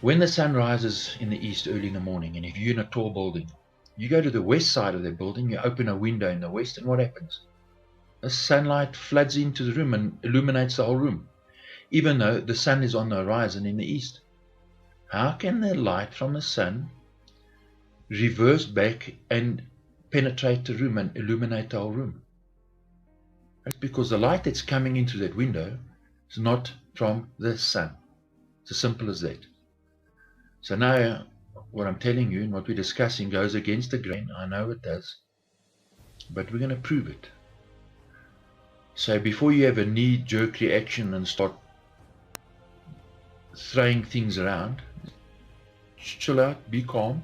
When the sun rises in the east early in the morning, and if you're in a tall building, you go to the west side of the building, you open a window in the west, and what happens? The sunlight floods into the room and illuminates the whole room, even though the sun is on the horizon in the east. How can the light from the sun reverse back and penetrate the room and illuminate the whole room? That's because the light that's coming into that window is not from the sun. It's as simple as that. So now what I'm telling you and what we're discussing goes against the grain. I know it does, but we're going to prove it. So before you have a knee-jerk reaction and start throwing things around, chill out, be calm,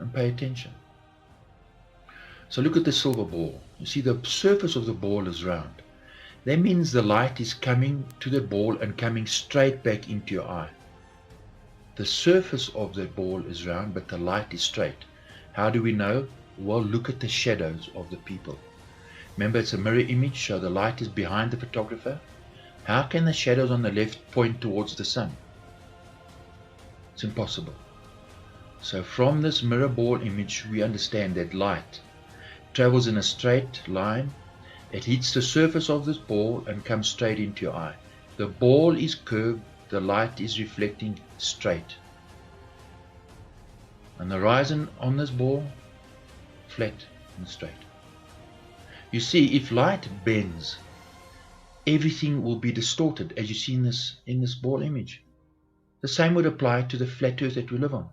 and pay attention. So look at the silver ball. You see the surface of the ball is round. That means the light is coming to the ball and coming straight back into your eye. The surface of the ball is round, but the light is straight. How do we know? Well, look at the shadows of the people. Remember, it's a mirror image, so the light is behind the photographer. How can the shadows on the left point towards the sun? It's impossible. So from this mirror ball image, we understand that light travels in a straight line. It hits the surface of this ball and comes straight into your eye. The ball is curved, the light is reflecting straight. And the horizon on this ball, flat and straight. You see, if light bends, everything will be distorted, as you see in this ball image. The same would apply to the flat earth that we live on.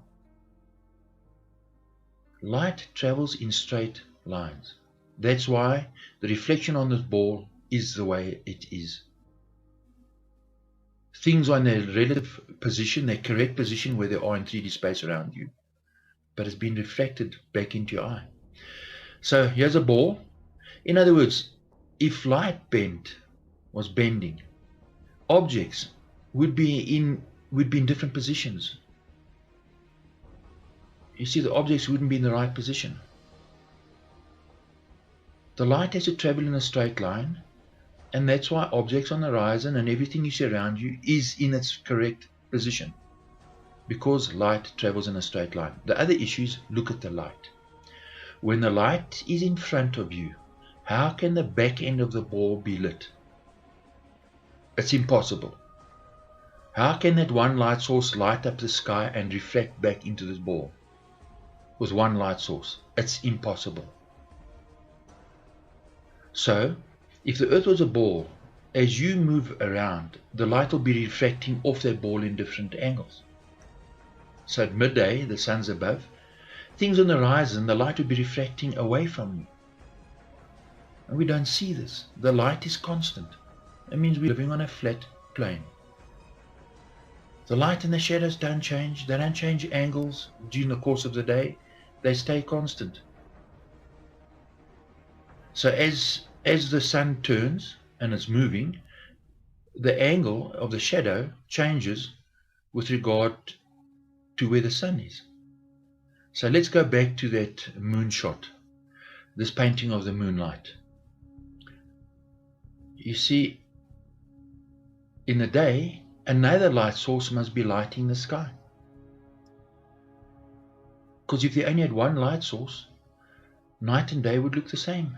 Light travels in straight lines. That's why the reflection on this ball is the way it is. Things are in their relative position, their correct position where they are in 3D space around you, but it's been reflected back into your eye. So here's a ball. In other words, if light was bending, objects would be in different positions. You see, the objects wouldn't be in the right position. The light has to travel in a straight line, and that's why objects on the horizon and everything you see around you is in its correct position, because light travels in a straight line. The other issue is, look at the light. When the light is in front of you, how can the back end of the ball be lit? It's impossible. How can that one light source light up the sky and reflect back into this ball with one light source? It's impossible. So, if the earth was a ball, as you move around, the light will be refracting off that ball in different angles. So at midday, the sun's above, things on the horizon, the light will be refracting away from you. And we don't see this. The light is constant. It means we're living on a flat plane. The light and the shadows don't change. They don't change angles during the course of the day. They stay constant. So as the sun turns and it's moving, the angle of the shadow changes with regard to where the sun is. So let's go back to that moon shot, this painting of the moonlight. You see, in the day, another light source must be lighting the sky. Because if you only had one light source, night and day would look the same.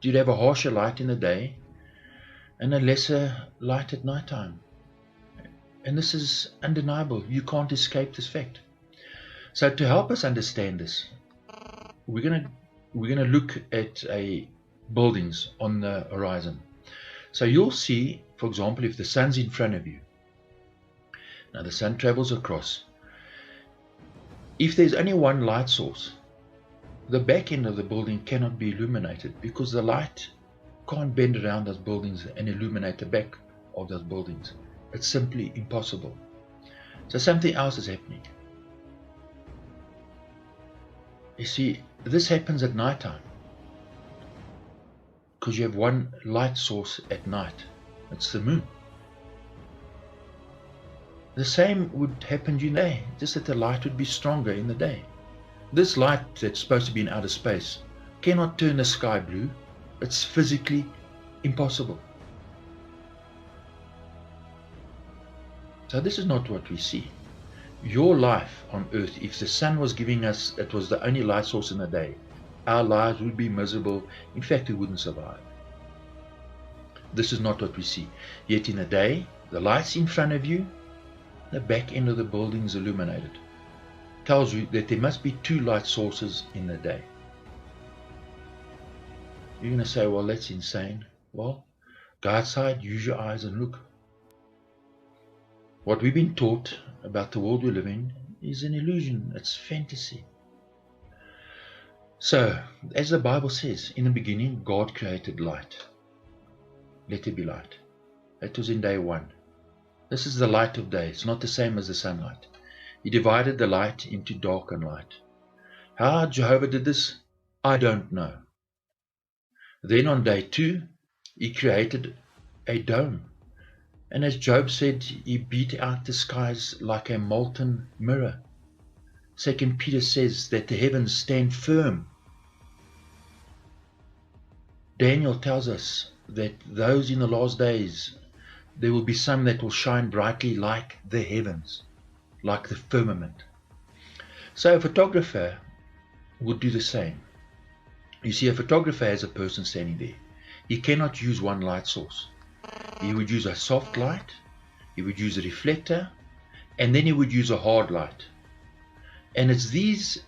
You'd have a harsher light in the day and a lesser light at night time. And this is undeniable. You can't escape this fact. So to help us understand this, we're gonna look at buildings on the horizon. So you'll see, for example, if the sun's in front of you. Now the sun travels across. If there's only one light source, the back end of the building cannot be illuminated because the light can't bend around those buildings and illuminate the back of those buildings. It's simply impossible. So something else is happening. You see, this happens at night time because you have one light source at night. It's the moon. The same would happen during the day, just that the light would be stronger in the day. This light that's supposed to be in outer space cannot turn the sky blue. It's physically impossible. So this is not what we see. Your life on earth, if the sun was giving us, it was the only light source in the day, our lives would be miserable. In fact, we wouldn't survive. This is not what we see. Yet in the day, the lights in front of you, the back end of the building is illuminated. Tells you that there must be two light sources in the day. You're going to say, well, that's insane. Well, go outside, use your eyes and look. What we've been taught about the world we live in is an illusion. It's fantasy. So, as the Bible says, in the beginning, God created light. Let there be light. That was in day one. This is the light of day. It's not the same as the sunlight. He divided the light into dark and light. How Jehovah did this, I don't know. Then on day two, he created a dome. And as Job said, he beat out the skies like a molten mirror. 2 Peter says that the heavens stand firm. Daniel tells us that those in the last days, there will be some that will shine brightly like the heavens, like the firmament. So a photographer would do the same. You see, a photographer has a person standing there. He cannot use one light source. He would use a soft light, he would use a reflector, and then he would use a hard light. And it's these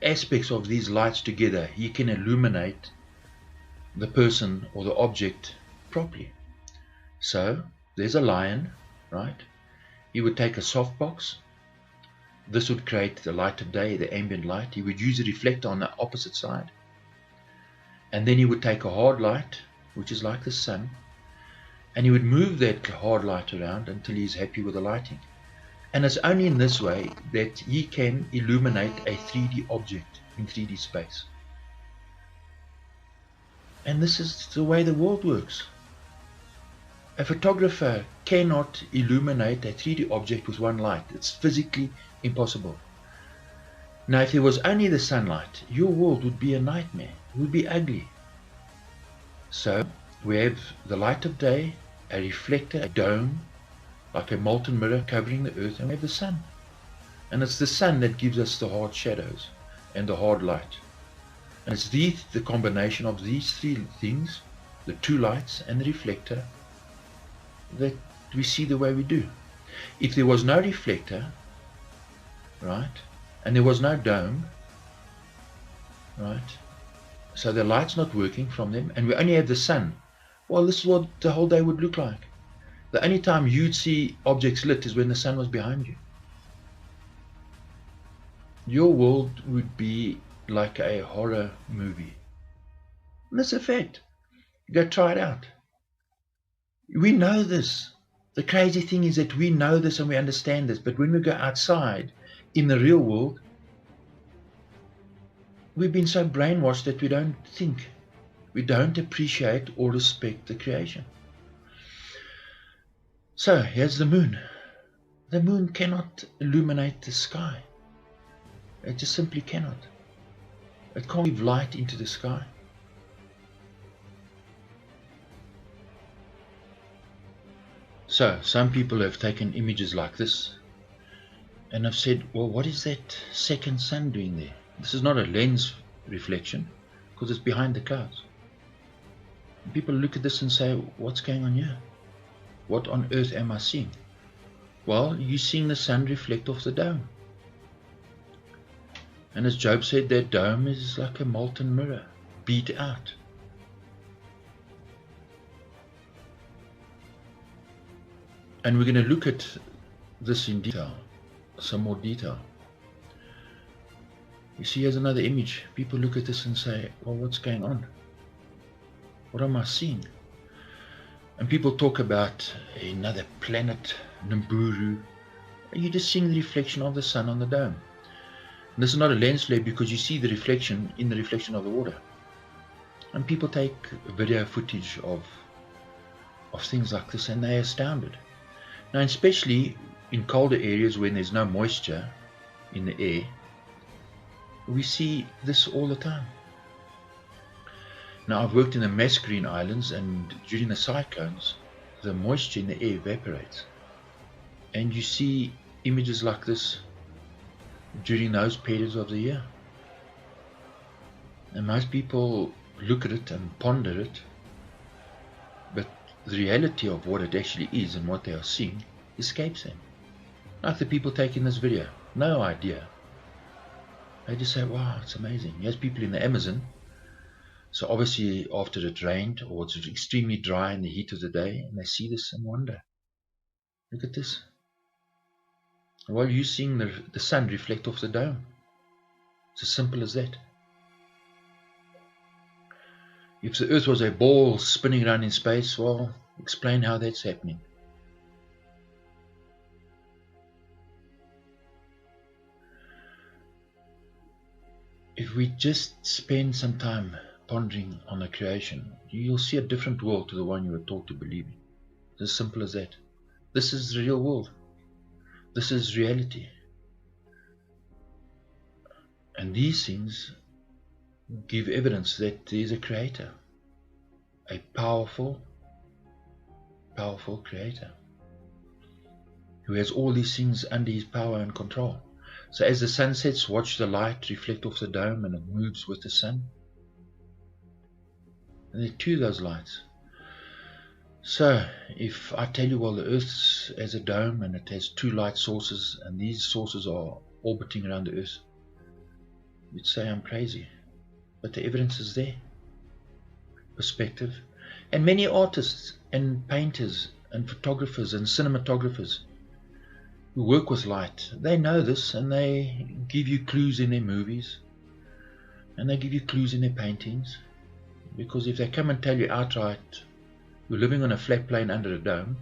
aspects of these lights together he can illuminate the person or the object properly. So there's a lion, right? He would take a soft box. This would create the light of day, the ambient light. He would use a reflector on the opposite side. And then he would take a hard light, which is like the sun, and he would move that hard light around until he's happy with the lighting. And it's only in this way that he can illuminate a 3D object in 3D space. And this is the way the world works. A photographer cannot illuminate a 3D object with one light. It's physically impossible. Now, if there was only the sunlight, your world would be a nightmare. It would be ugly. So, we have the light of day, a reflector, a dome, like a molten mirror covering the earth, and we have the sun. And it's the sun that gives us the hard shadows and the hard light. And it's the combination of these three things, the two lights and the reflector, that we see the way we do. If there was no reflector, right, and there was no dome, right, so the light's not working from them, and we only have the sun, well, this is what the whole day would look like. The only time you'd see objects lit is when the sun was behind you. Your world would be like a horror movie. And that's a fact. Go try it out. We know this. The crazy thing is that we know this and we understand this, but when we go outside in the real world, we've been so brainwashed that we don't think. We don't appreciate or respect the creation. So here's the moon. The moon cannot illuminate the sky. It just simply cannot. It can't give light into the sky. So some people have taken images like this and have said, well, what is that second sun doing there? This is not a lens reflection because it's behind the clouds. And people look at this and say, what's going on here? What on earth am I seeing? Well, you're seeing the sun reflect off the dome. And as Job said, that dome is like a molten mirror, beat out. And we're going to look at this in detail, some more detail. You see, here's another image. People look at this and say, well, what's going on? What am I seeing? And people talk about another planet, Nibiru. You're just seeing the reflection of the sun on the dome. And this is not a lens flare because you see the reflection in the reflection of the water. And people take video footage of things like this and they're astounded. Now, especially in colder areas when there's no moisture in the air, we see this all the time. Now, I've worked in the Mascarene Islands, and during the cyclones, the moisture in the air evaporates. And you see images like this during those periods of the year. And most people look at it and ponder it, but the reality of what it actually is and what they are seeing escapes them. Like the people taking this video, no idea. They just say, wow, it's amazing. Here's people in the Amazon. So obviously after it rained or it's extremely dry in the heat of the day, and they see this and wonder, look at this. While you're seeing the sun reflect off the dome. It's as simple as that. If the earth was a ball spinning around in space, well, explain how that's happening. If we just spend some time pondering on the creation, you'll see a different world to the one you were taught to believe in. It's as simple as that. This is the real world. This is reality. And these things give evidence that there is a creator. A powerful, powerful creator. Who has all these things under his power and control. So as the sun sets, watch the light reflect off the dome and it moves with the sun. And there are two of those lights. So if I tell you, well, the earth has a dome and it has two light sources and these sources are orbiting around the earth, you'd say I'm crazy. But the evidence is there. Perspective. And many artists and painters and photographers and cinematographers who work with light, they know this and they give you clues in their movies and they give you clues in their paintings, because if they come and tell you outright you're living on a flat plane under a dome,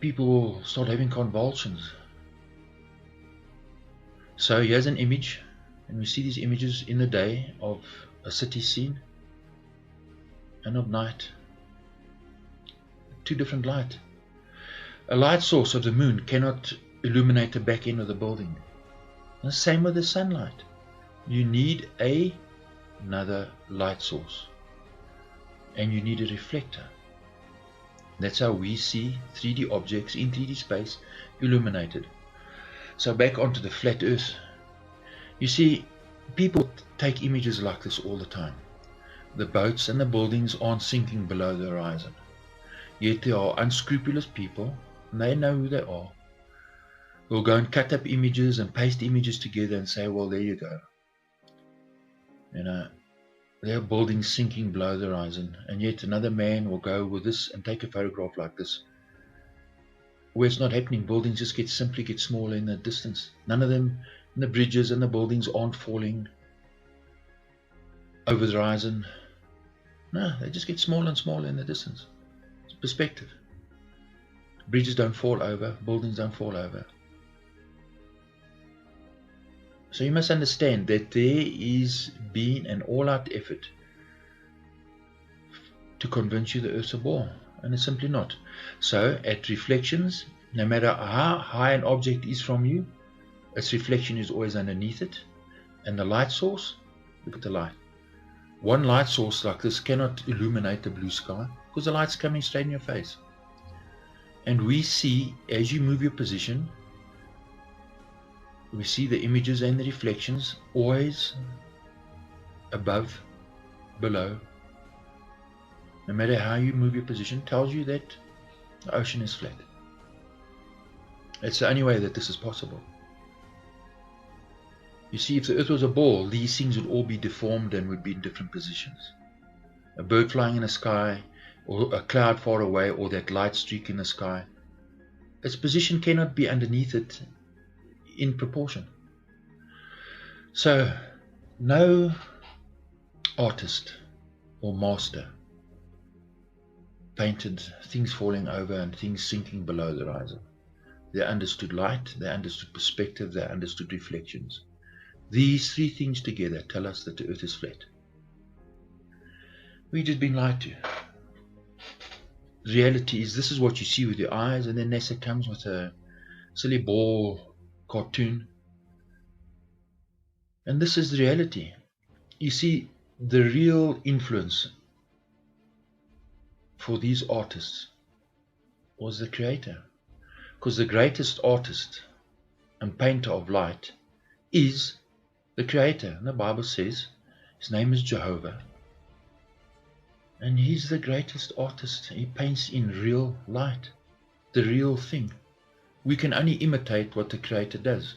people will start having convulsions. So here's an image, and we see these images in the day of a city scene and of night. Two different light. A light source of the moon cannot illuminate the back end of the building. The same with the sunlight. You need another light source. And you need a reflector. That's how we see 3D objects in 3D space illuminated. So back onto the flat earth. You see, people take images like this all the time. The boats and the buildings aren't sinking below the horizon. Yet there are unscrupulous people, and they know who they are, who will go and cut up images and paste images together and say, well, there you go. You know, there are buildings sinking below the horizon, and yet another man will go with this and take a photograph like this, where it's not happening. Buildings just simply get smaller in the distance. None of them, the bridges and the buildings aren't falling over the horizon. No, they just get smaller and smaller in the distance. It's perspective. Bridges don't fall over, buildings don't fall over. So you must understand that there is being an all-out effort to convince you the earth's a ball, and it's simply not. So at reflections, no matter how high an object is from you, its reflection is always underneath it. And the light source, look at the light. One light source like this cannot illuminate the blue sky because the light's coming straight in your face. And we see, as you move your position, we see the images and the reflections always above, below. No matter how you move your position, tells you that the ocean is flat. It's the only way that this is possible. You see, if the earth was a ball, these things would all be deformed and would be in different positions. A bird flying in the sky, or a cloud far away, or that light streak in the sky. Its position cannot be underneath it in proportion. So, no artist or master painted things falling over and things sinking below the horizon. They understood light, they understood perspective, they understood reflections. These three things together tell us that the earth is flat. We've just been lied to. The reality is, this is what you see with your eyes, and then NASA comes with a silly ball cartoon. And this is the reality. You see, the real influence for these artists was the Creator. Because the greatest artist and painter of light is the Creator. And the Bible says his name is Jehovah. And he's the greatest artist. He paints in real light, the real thing. We can only imitate what the Creator does.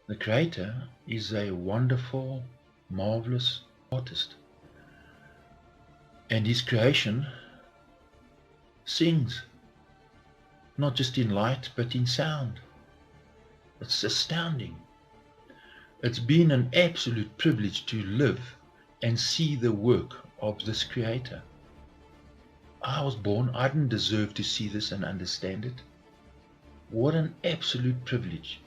The Creator is a wonderful, marvelous artist. And his creation sings, not just in light, but in sound. It's astounding. It's been an absolute privilege to live and see the work of this Creator. I was born, I didn't deserve to see this and understand it. What an absolute privilege.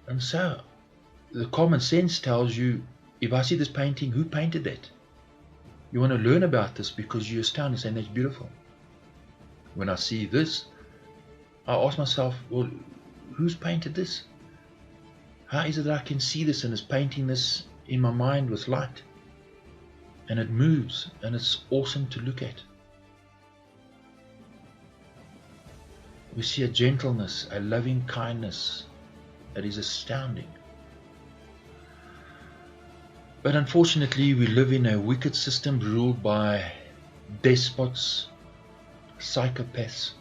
And so, the common sense tells you, if I see this painting, who painted that? You want to learn about this because you're astounded, saying that's beautiful. When I see this, I ask myself, well, who's painted this? How is it that I can see this and is painting this in my mind with light? And it moves, and it's awesome to look at. We see a gentleness, a loving kindness that is astounding. But unfortunately, we live in a wicked system ruled by despots, psychopaths,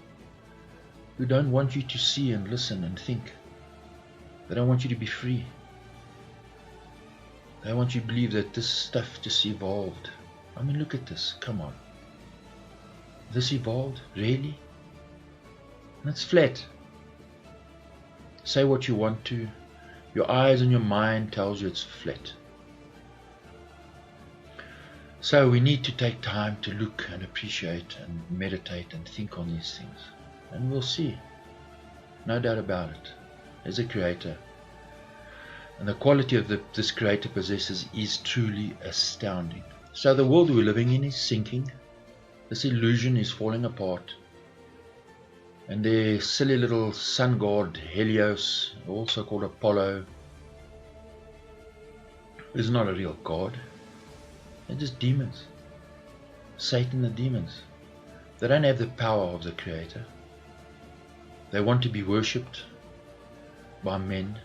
who don't want you to see and listen and think. They don't want you to be free. They want you to believe that this stuff just evolved. I mean, look at this. Come on. This evolved? Really? And it's flat. Say what you want to. Your eyes and your mind tells you it's flat. So we need to take time to look and appreciate and meditate and think on these things. And we'll see. No doubt about it. There's a Creator. And the quality of this Creator possesses is truly astounding. So the world we're living in is sinking. This illusion is falling apart. And their silly little sun god Helios, also called Apollo, is not a real god. They're just demons. Satan, the demons. They don't have the power of the Creator. They want to be worshipped by men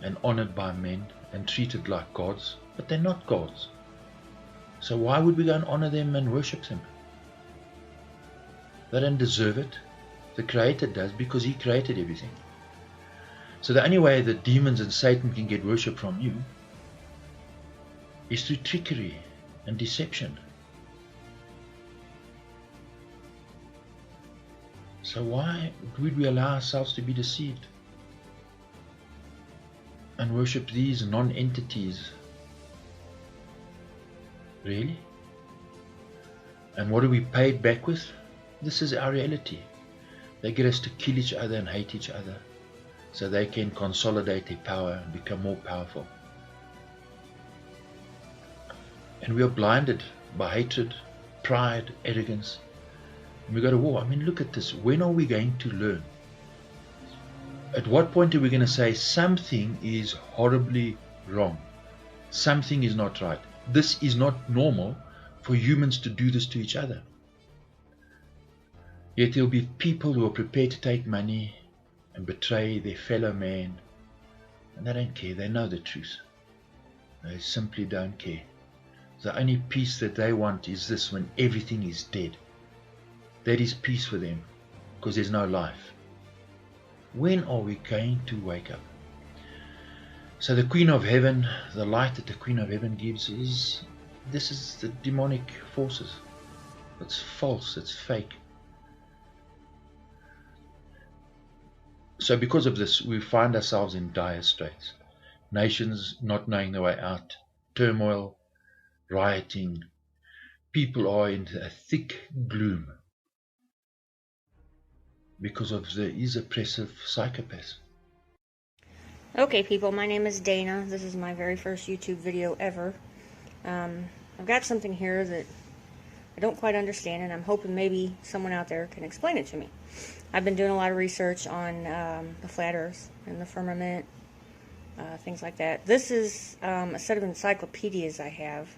and honored by men and treated like gods, but they're not gods. So why would we go and honor them and worship them? They don't deserve it. The Creator does, because He created everything. So the only way that demons and Satan can get worship from you is through trickery and deception. So why would we allow ourselves to be deceived and worship these non-entities? Really? And what are we paid back with? This is our reality. They get us to kill each other and hate each other so they can consolidate their power and become more powerful. And we are blinded by hatred, pride, arrogance. And we go to war. I mean, look at this. When are we going to learn? At what point are we going to say something is horribly wrong? Something is not right. This is not normal for humans to do this to each other. Yet there will be people who are prepared to take money and betray their fellow man. And they don't care. They know the truth. They simply don't care. The only peace that they want is this, when everything is dead. That is peace for them, because there's no life. When are we going to wake up? So the Queen of Heaven, the light that the Queen of Heaven gives is, this is the demonic forces. It's false, it's fake. So because of this, we find ourselves in dire straits. Nations not knowing the way out, turmoil, rioting. People are in a thick gloom because of these oppressive psychopaths. Okay, people, my name is Dana. This is my very first YouTube video ever. I've got something here that I don't quite understand, and I'm hoping maybe someone out there can explain it to me. I've been doing a lot of research on the flat earth and the firmament, things like that. This is a set of encyclopedias I have.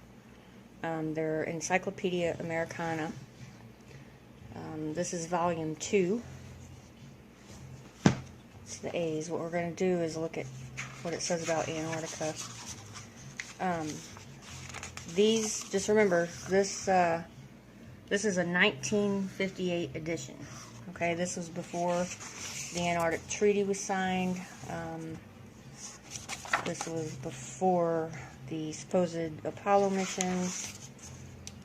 They're Encyclopedia Americana. This is volume 2. It's the A's. What we're going to do is look at what it says about Antarctica. These, just remember, this is a 1958 edition. Okay, this was before the Antarctic Treaty was signed. This was before the supposed Apollo missions.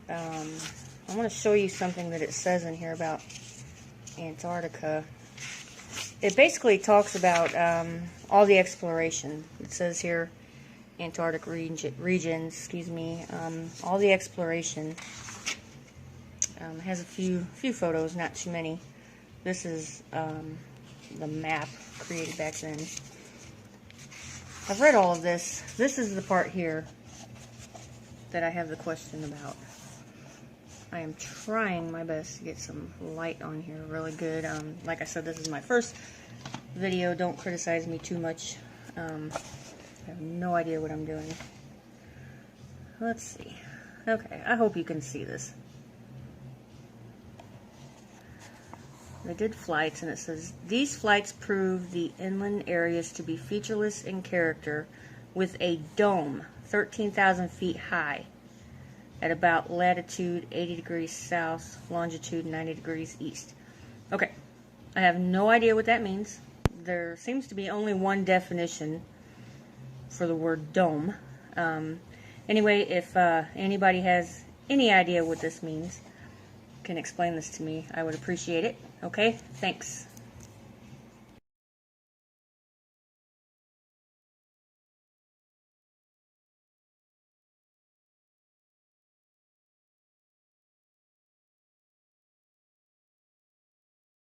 I want to show you something that it says in here about Antarctica. It basically talks about all the exploration. It says here, Antarctic regions, excuse me, all the exploration. Has a few photos, not too many. This is the map created back then. I've read all of this. This is the part here that I have the question about. I am trying my best to get some light on here really good. Like I said, this is my first video. Don't criticize me too much. I have no idea what I'm doing. Let's see. Okay, I hope you can see this. They did flights, and it says, these flights prove the inland areas to be featureless in character, with a dome 13,000 feet high at about latitude 80 degrees south, longitude 90 degrees east. Okay, I have no idea what that means. There seems to be only one definition for the word dome. Anyway, if anybody has any idea what this means, can explain this to me, I would appreciate it. Okay, thanks.